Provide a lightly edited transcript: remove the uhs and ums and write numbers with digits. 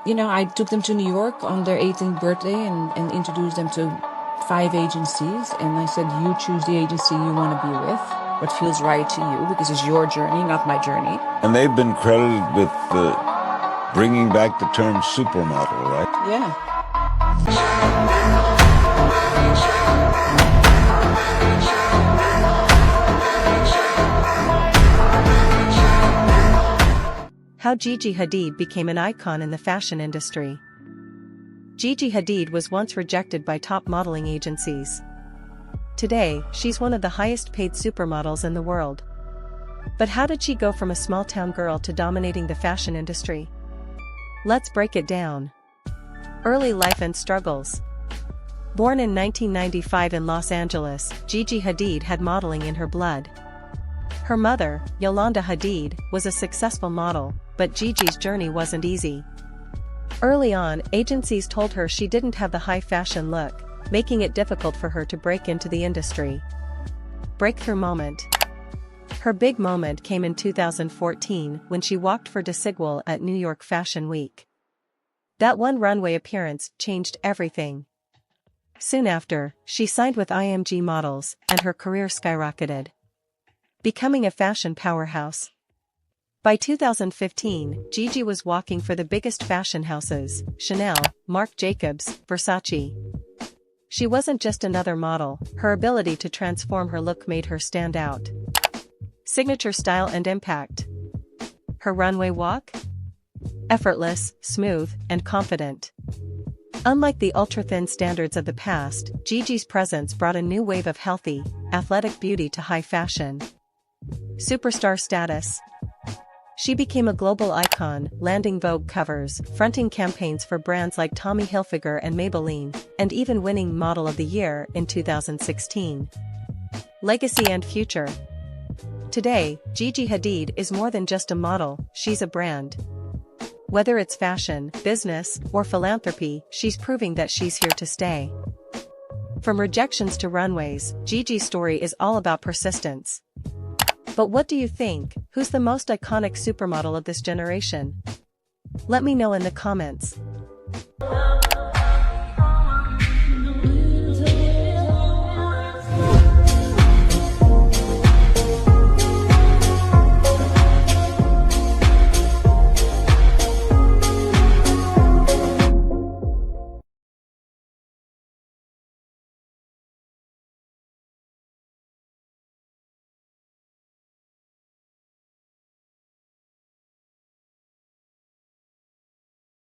I took them to New York on their 18th birthday and introduced them to 5 agencies. And I said, you choose the agency you want to be with, what feels right to you, because it's your journey, not my journey. And they've been credited with bringing back the term supermodel, right? Yeah. How Gigi Hadid became an icon in the fashion industry. Gigi Hadid was once rejected by top modeling agencies. Today, she's one of the highest-paid supermodels in the world. But how did she go from a small-town girl to dominating the fashion industry? Let's break it down. Early life and struggles. Born in 1995 in Los Angeles, Gigi Hadid had modeling in her blood. Her mother, Yolanda Hadid, was a successful model, but Gigi's journey wasn't easy. Early on, agencies told her she didn't have the high fashion look, making it difficult for her to break into the industry. Breakthrough moment. Her big moment came in 2014 when she walked for Desigual at New York Fashion Week. That one runway appearance changed everything. Soon after, she signed with IMG Models, and her career skyrocketed, becoming a fashion powerhouse. By 2015, Gigi was walking for the biggest fashion houses: Chanel, Marc Jacobs, Versace. She wasn't just another model, her ability to transform her look made her stand out. Signature style and impact. Her runway walk? Effortless, smooth, and confident. Unlike the ultra-thin standards of the past, Gigi's presence brought a new wave of healthy, athletic beauty to high fashion. Superstar status. She became a global icon, landing Vogue covers, fronting campaigns for brands like Tommy Hilfiger and Maybelline, and even winning Model of the Year in 2016. Legacy and future. Today, Gigi Hadid is more than just a model, she's a brand. Whether it's fashion, business, or philanthropy, she's proving that she's here to stay. From rejections to runways, Gigi's story is all about persistence. But what do you think? Who's the most iconic supermodel of this generation? Let me know in the comments.